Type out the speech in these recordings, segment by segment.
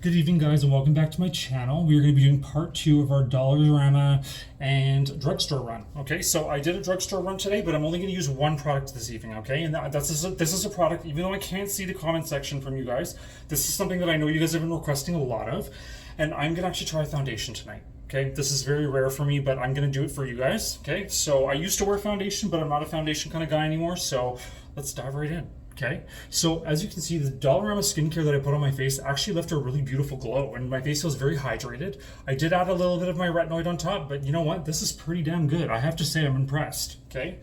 Good evening, guys, and welcome back to my channel. We are going to be doing part 2 of our Dollarama and drugstore run. Okay, so I did a drugstore run today, but I'm only going to use one product this evening. Okay, and this is a product. Even though I can't see the comment section from you guys, this is something that I know you guys have been requesting a lot of, and I'm going to actually try foundation tonight. Okay, this is very rare for me, but I'm going to do it for you guys. Okay, so I used to wear foundation, but I'm not a foundation kind of guy anymore. So let's dive right in. Okay, so as you can see, the Dollarama skincare that I put on my face actually left a really beautiful glow, and my face feels very hydrated. I did add a little bit of my retinoid on top, but you know what? This is pretty damn good. I have to say I'm impressed. Okay,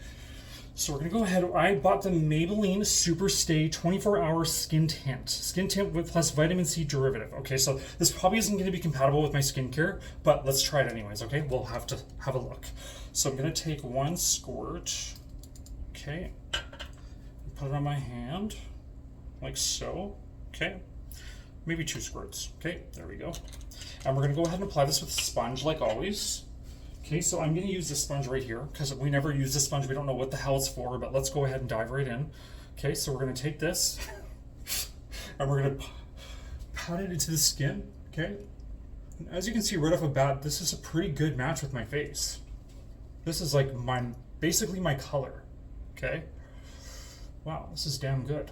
so we're gonna go ahead. I bought the Maybelline Super Stay 24-hour skin tint with plus vitamin C derivative. Okay, so this probably isn't going to be compatible with my skincare, but let's try it anyways. Okay, we'll have to have a look. So I'm gonna take one squirt. Okay. Put it on my hand, like so. Okay, maybe 2 squirts. Okay, there we go. And we're gonna go ahead and apply this with a sponge like always. Okay, so I'm gonna use this sponge right here because we never use this sponge. We don't know what the hell it's for, but let's go ahead and dive right in. Okay, so we're gonna take this and we're gonna pat it into the skin. Okay, and as you can see right off the bat, this is a pretty good match with my face. This is like basically my color. Okay. Wow, this is damn good.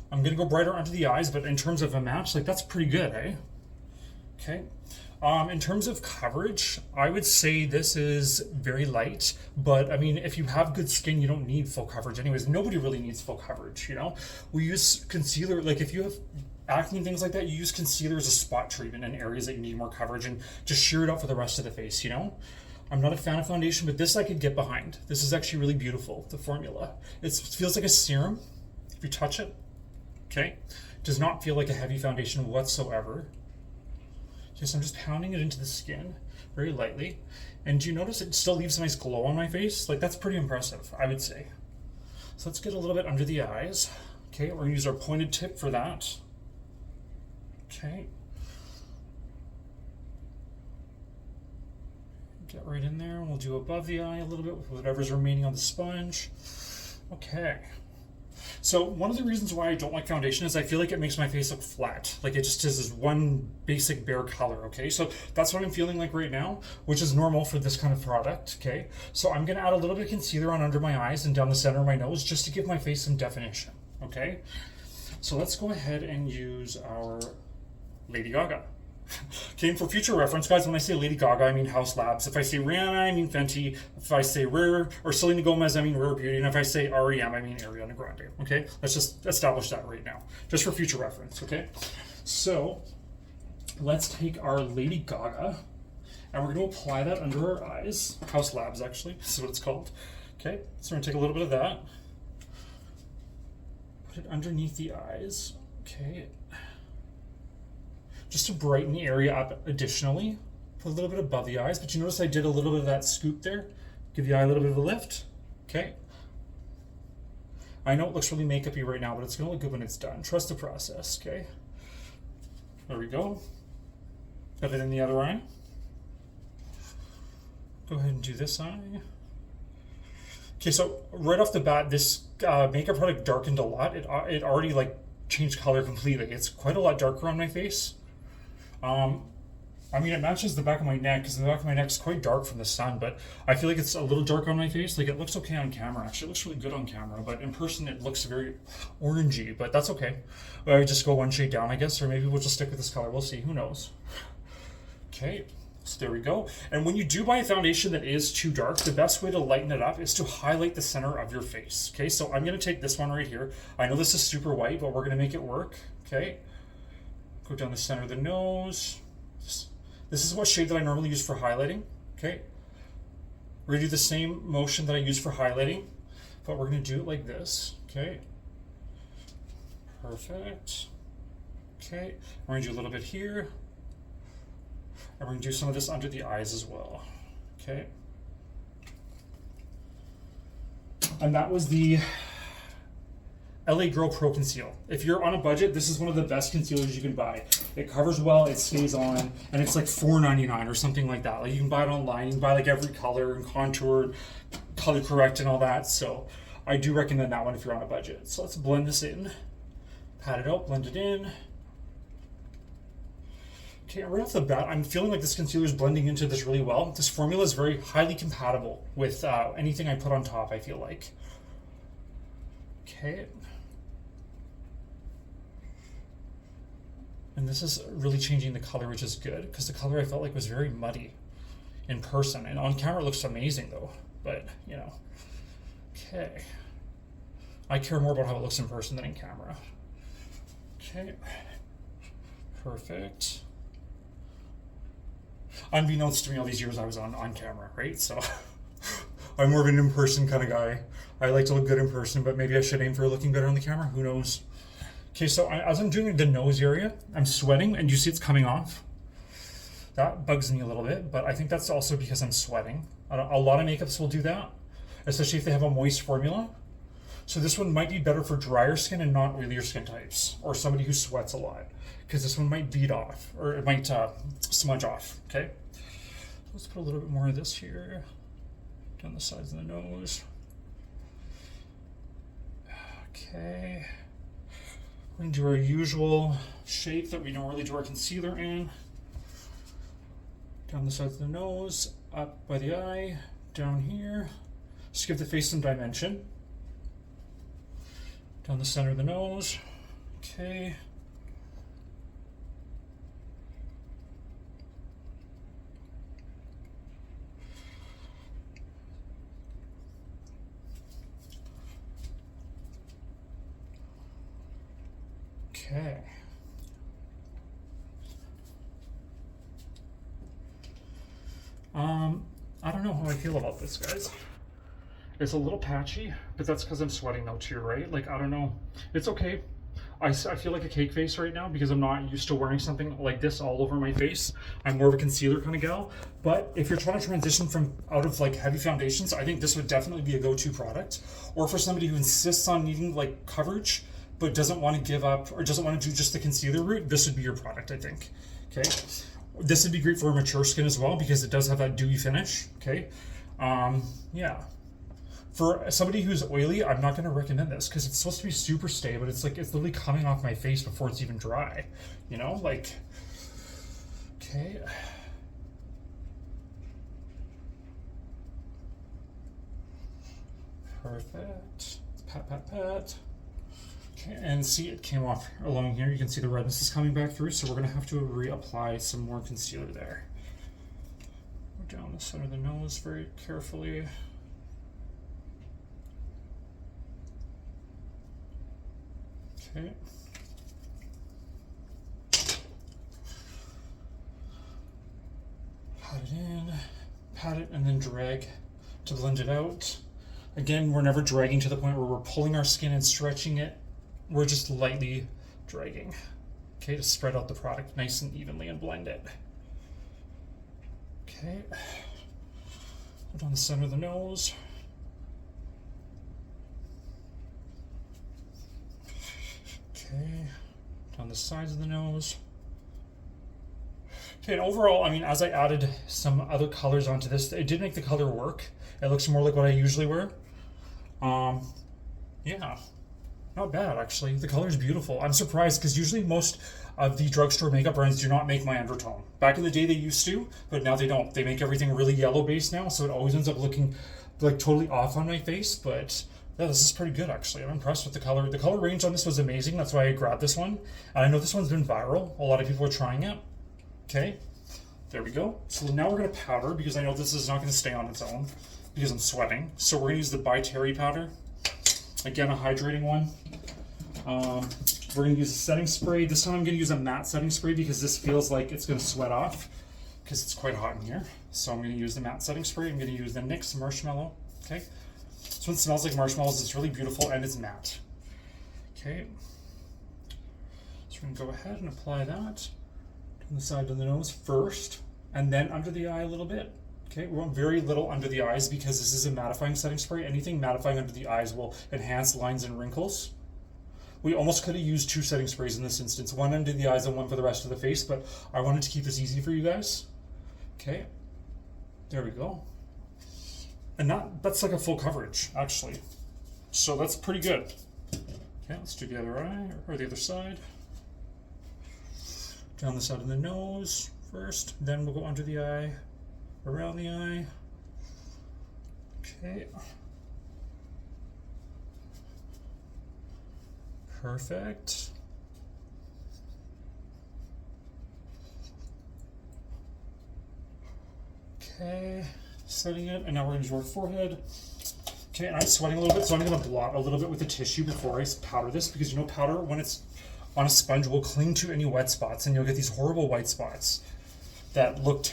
I'm gonna go brighter under the eyes, but in terms of a match, like that's pretty good, eh? Okay. In terms of coverage, I would say this is very light, but I mean, if you have good skin, you don't need full coverage anyways. Nobody really needs full coverage, you know? We use concealer, like if you have acne and things like that, you use concealer as a spot treatment in areas that you need more coverage and just sheer it out for the rest of the face, you know? I'm not a fan of foundation, but this I could get behind. This is actually really beautiful, the formula. It feels like a serum if you touch it. Okay? Does not feel like a heavy foundation whatsoever. Just I'm just pounding it into the skin very lightly. And do you notice it still leaves a nice glow on my face? Like that's pretty impressive, I would say. So let's get a little bit under the eyes. Okay, we're gonna use our pointed tip for that. Okay. Get right in there, and we'll do above the eye a little bit with whatever's remaining on the sponge. Okay. So one of the reasons why I don't like foundation is I feel like it makes my face look flat. Like it just is this one basic bare color, okay? So that's what I'm feeling like right now, which is normal for this kind of product, okay? So I'm gonna add a little bit of concealer on under my eyes and down the center of my nose just to give my face some definition, okay? So let's go ahead and use our Lady Gaga. Okay, for future reference, guys, when I say Lady Gaga, I mean House Labs. If I say Rihanna, I mean Fenty. If I say Rare or Selena Gomez, I mean Rare Beauty. And if I say REM, I mean Ariana Grande. Okay, let's just establish that right now, just for future reference. Okay, so let's take our Lady Gaga, and we're going to apply that under our eyes. House Labs, actually, this is what it's called. Okay, so we're going to take a little bit of that, put it underneath the eyes. Okay. Just to brighten the area up additionally. Put a little bit above the eyes, but you notice I did a little bit of that scoop there. Give the eye a little bit of a lift. Okay. I know it looks really makeup-y right now, but it's gonna look good when it's done. Trust the process, okay? There we go. Got it in the other eye. Go ahead and do this eye. Okay, so right off the bat, this makeup product darkened a lot. It already like changed color completely. It's quite a lot darker on my face. I mean, it matches the back of my neck because the back of my neck is quite dark from the sun, but I feel like it's a little dark on my face. Like it looks okay on camera. Actually, it looks really good on camera, but in person it looks very orangey, but that's okay. I would just go one shade down, I guess, or maybe we'll just stick with this color. We'll see, who knows. Okay, so there we go. And when you do buy a foundation that is too dark, the best way to lighten it up is to highlight the center of your face. Okay, so I'm gonna take this one right here. I know this is super white, but we're gonna make it work, okay? Go down the center of the nose. This is what shade that I normally use for highlighting, okay? We're gonna do the same motion that I use for highlighting, but we're gonna do it like this, okay? Perfect. Okay, we're gonna do a little bit here, and we're gonna do some of this under the eyes as well, okay? And that was the LA Girl Pro Conceal. If you're on a budget, this is one of the best concealers you can buy. It covers well, it stays on, and it's like $4.99 or something like that. Like you can buy it online, you can buy like every color and contour, color correct and all that. So I do recommend that one if you're on a budget. So let's blend this in, pat it out, blend it in. Okay, right off the bat, I'm feeling like this concealer is blending into this really well. This formula is very highly compatible with anything I put on top, I feel like. Okay. And this is really changing the color, which is good, because the color I felt like was very muddy in person. And on camera it looks amazing though, but you know. Okay. I care more about how it looks in person than in camera. Okay. Perfect. Unbeknownst to me all these years I was on camera, right? So I'm more of an in-person kind of guy. I like to look good in person, but maybe I should aim for looking better on the camera. Who knows? Okay, so as I'm doing the nose area, I'm sweating, and you see it's coming off. That bugs me a little bit, but I think that's also because I'm sweating. A lot of makeups will do that, especially if they have a moist formula. So this one might be better for drier skin and not oilier skin types, or somebody who sweats a lot, because this one might bead off, or it might smudge off, okay? Let's put a little bit more of this here, down the sides of the nose. Okay. We're going to do our usual shape that we normally do our concealer in. Down the sides of the nose, up by the eye, down here. Just give the face some dimension. Down the center of the nose. Okay. Okay. I don't know how I feel about this, guys. It's a little patchy, but that's because I'm sweating though too, right? Like, I don't know. It's okay. I feel like a cake face right now because I'm not used to wearing something like this all over my face. I'm more of a concealer kind of gal. But if you're trying to transition from out of like heavy foundations, I think this would definitely be a go-to product. Or for somebody who insists on needing like coverage, but doesn't want to give up or doesn't want to do just the concealer route, this would be your product, I think. Okay. This would be great for a mature skin as well because it does have that dewy finish. Okay. Yeah. For somebody who's oily, I'm not going to recommend this because it's supposed to be super stay, but it's like it's literally coming off my face before it's even dry. You know, like, okay. Perfect. Pat, pat, pat. Okay, and see, it came off along here. You can see the redness is coming back through, so we're going to have to reapply some more concealer there. Go down the center of the nose very carefully. Okay. Pat it in, pat it, and then drag to blend it out. Again, we're never dragging to the point where we're pulling our skin and stretching it. We're just lightly dragging, okay, to spread out the product nice and evenly and blend it. Okay, go down the center of the nose. Okay, down the sides of the nose. Okay, and overall, I mean, as I added some other colors onto this, it did make the color work. It looks more like what I usually wear. Yeah, not bad actually. The color is beautiful. I'm surprised because usually most of the drugstore makeup brands do not make my undertone. Back in the day they used to, but now they don't. They make everything really yellow based now, so it always ends up looking like totally off on my face, but yeah, this is pretty good actually. I'm impressed with the color. The color range on this was amazing. That's why I grabbed this one. And I know this one's been viral. A lot of people are trying it. Okay, there we go. So now we're gonna powder because I know this is not gonna stay on its own because I'm sweating. So we're gonna use the By Terry powder. Again, a hydrating one. We're gonna use a setting spray. This time I'm gonna use a matte setting spray because this feels like it's gonna sweat off because it's quite hot in here. So I'm gonna use the matte setting spray. I'm gonna use the NYX Marshmallow, okay? This one smells like marshmallows. It's really beautiful and it's matte. Okay. So we're gonna go ahead and apply that on the side of the nose first, and then under the eye a little bit. Okay, we want very little under the eyes because this is a mattifying setting spray. Anything mattifying under the eyes will enhance lines and wrinkles. We almost could have used 2 setting sprays in this instance, one under the eyes and one for the rest of the face, but I wanted to keep this easy for you guys. Okay, there we go. And that's like a full coverage, actually. So that's pretty good. Okay, let's do the other eye, or the other side. Down the side of the nose first, then we'll go under the eye, around the eye. Okay. Perfect. Okay, setting it, and now we're going to do our forehead. Okay, and I'm sweating a little bit, so I'm going to blot a little bit with the tissue before I powder this, because you know powder, when it's on a sponge, will cling to any wet spots, and you'll get these horrible white spots that look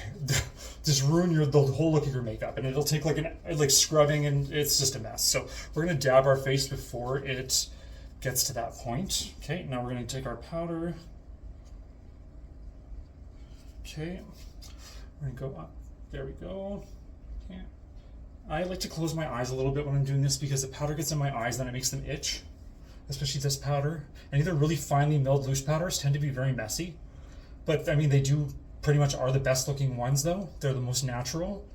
just ruin the whole look of your makeup, and it'll take like scrubbing, and it's just a mess. So we're going to dab our face before it gets to that point. Okay, now we're going to take our powder. Okay, we're going to go up. There we go. Okay. I like to close my eyes a little bit when I'm doing this, because the powder gets in my eyes, then it makes them itch, especially this powder. And either really finely milled loose powders tend to be very messy, but I mean, they do pretty much are the best looking ones though. They're the most natural.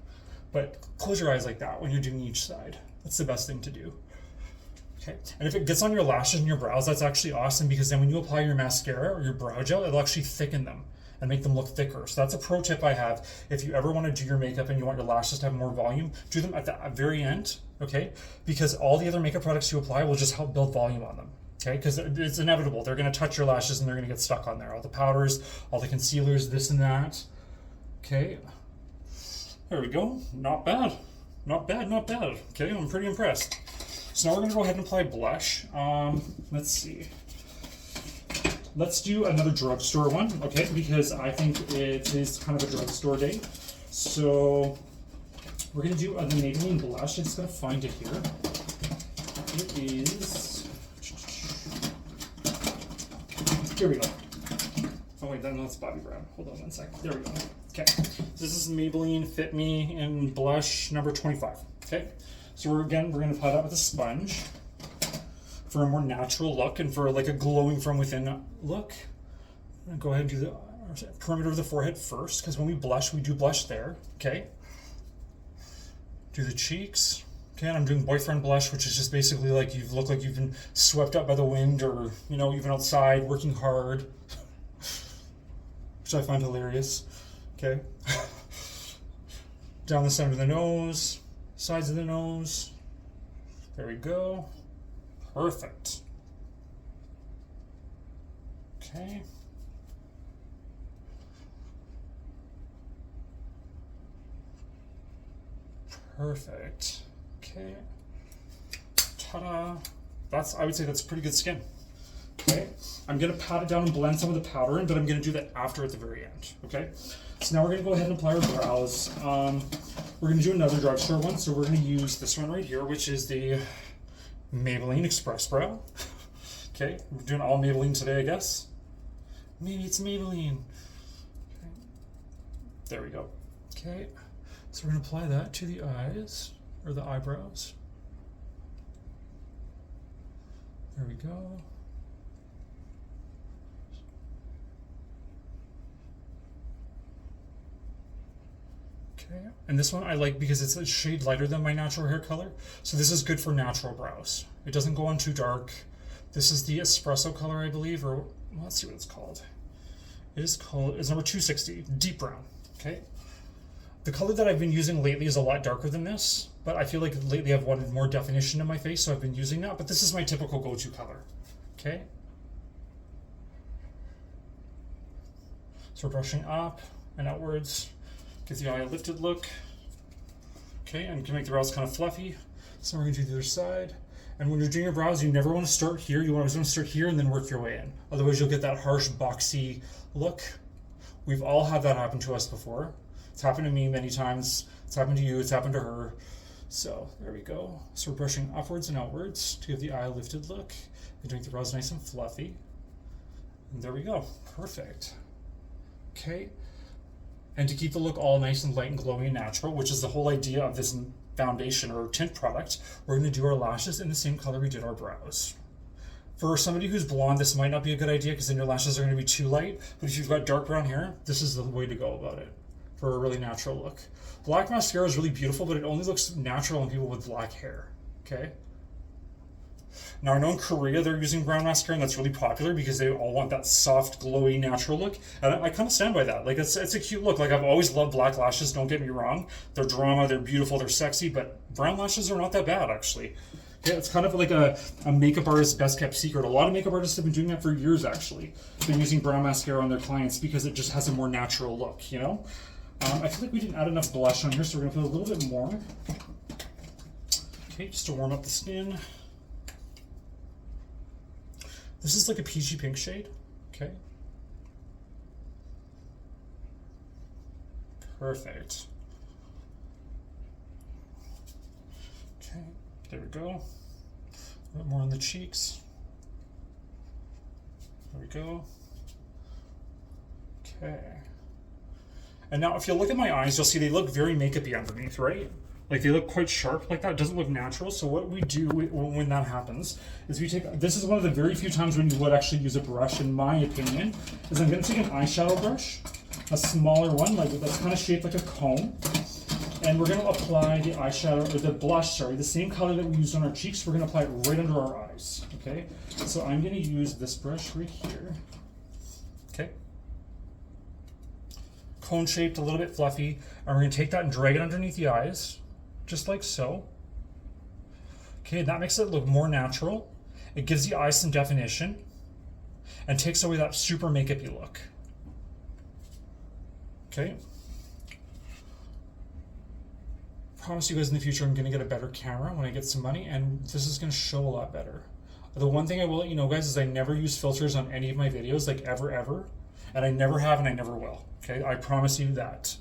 But close your eyes like that when you're doing each side. That's the best thing to do. Okay, and if it gets on your lashes and your brows, that's actually awesome, because then when you apply your mascara or your brow gel, it'll actually thicken them and make them look thicker. So that's a pro tip I have. If you ever want to do your makeup and you want your lashes to have more volume, do them at the very end, okay? Because all the other makeup products you apply will just help build volume on them, okay? Because it's inevitable. They're going to touch your lashes and they're going to get stuck on there. All the powders, all the concealers, this and that. Okay, there we go. Not bad. Not bad, not bad. Okay, I'm pretty impressed. So now we're going to go ahead and apply blush. Let's see. Let's do another drugstore one, okay? Because I think it is kind of a drugstore day. So we're going to do the Maybelline blush. I'm just going to find it here. It is... Here we go. Oh wait, no, that's Bobbi Brown. Hold on one second. There we go. Okay. This is Maybelline Fit Me in blush number 25. Okay. So we're going to apply that with a sponge for a more natural look and for like a glowing from within look. I'm going to go ahead and do the perimeter of the forehead first, because when we blush, we do blush there. Okay. Do the cheeks. Okay, and I'm doing boyfriend blush, which is just basically like you look like you've been swept up by the wind, or you know, you've been outside working hard, which I find hilarious. Okay. Down the center of the nose, sides of the nose. There we go. Perfect. Okay. Perfect. Okay. Ta-da. I would say that's pretty good skin. Okay. I'm going to pat it down and blend some of the powder in, but I'm going to do that after at the very end. Okay. So now we're going to go ahead and apply our brows. We're going to do another drugstore one. So we're going to use this one right here, which is the Maybelline Express Brow. Okay. We're doing all Maybelline today, I guess. Maybe it's Maybelline. Okay. There we go. Okay. So we're going to apply that to the eyes, or the eyebrows. There we go. Okay, and this one I like because it's a shade lighter than my natural hair color. So this is good for natural brows. It doesn't go on too dark. This is the espresso color, I believe, or well, let's see what it's called. It's number 260, deep brown. Okay. The color that I've been using lately is a lot darker than this, but I feel like lately I've wanted more definition in my face, so I've been using that, but this is my typical go-to color. Okay. So we're brushing up and outwards. Get the eye a lifted look. Okay, and can make the brows kind of fluffy. So we're going to do the other side. And when you're doing your brows, you never want to start here. You always want to start here and then work your way in. Otherwise, you'll get that harsh, boxy look. We've all had that happen to us before. It's happened to me many times. It's happened to you. It's happened to her. So there we go. So we're brushing upwards and outwards to give the eye a lifted look and to make the brows nice and fluffy. And there we go. Perfect. Okay. And to keep the look all nice and light and glowy and natural, which is the whole idea of this foundation or tint product, we're going to do our lashes in the same color we did our brows. For somebody who's blonde, this might not be a good idea because then your lashes are going to be too light. But if you've got dark brown hair, this is the way to go about it for a really natural look. Black mascara is really beautiful, but it only looks natural on people with black hair. Okay? Now I know in Korea they're using brown mascara, and that's really popular because they all want that soft, glowy, natural look. And I kind of stand by that. Like it's a cute look. Like I've always loved black lashes. Don't get me wrong. They're drama. They're beautiful. They're sexy. But brown lashes are not that bad actually. Yeah, it's kind of like a makeup artist's best kept secret. A lot of makeup artists have been doing that for years actually. They're using brown mascara on their clients because it just has a more natural look, you know? I feel like we didn't add enough blush on here, so we're gonna put a little bit more. Okay, just to warm up the skin. This is like a peachy pink shade, okay? Perfect. Okay, there we go. A bit more on the cheeks. There we go. Okay. And now if you look at my eyes, you'll see they look very makeup-y underneath, right? Like they look quite sharp like that. It doesn't look natural. So what we do when that happens is we take, this is one of the very few times when you would actually use a brush, in my opinion, is I'm gonna take an eyeshadow brush, a smaller one, like that's kind of shaped like a cone. And we're gonna apply the eyeshadow, or the blush, sorry, the same color that we used on our cheeks, we're gonna apply it right under our eyes, okay? So I'm gonna use this brush right here, okay? Cone shaped, a little bit fluffy, and we're gonna take that and drag it underneath the eyes, just like so. Okay, that makes it look more natural. It gives the eyes some definition, and takes away that super makeup-y look. Okay. Promise you guys in the future I'm gonna get a better camera when I get some money, and this is gonna show a lot better. The one thing I will let you know, guys, is I never use filters on any of my videos, like ever, and I never have and I never will. Okay, I promise you that,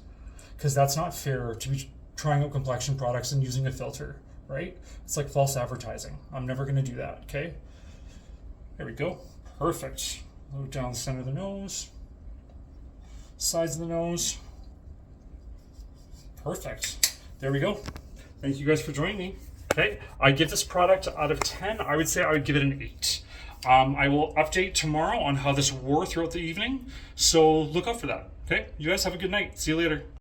because that's not fair to be trying out complexion products and using a filter, right? It's like false advertising. I'm never gonna do that. Okay, there we go. Perfect. Look down the center of the nose, sides of the nose. Perfect. There we go. Thank you guys for joining me. Okay, I give this product out of 10. I would say I would give it an 8. I will update tomorrow on how this wore throughout the evening, so look out for that. Okay, you guys have a good night. See you later.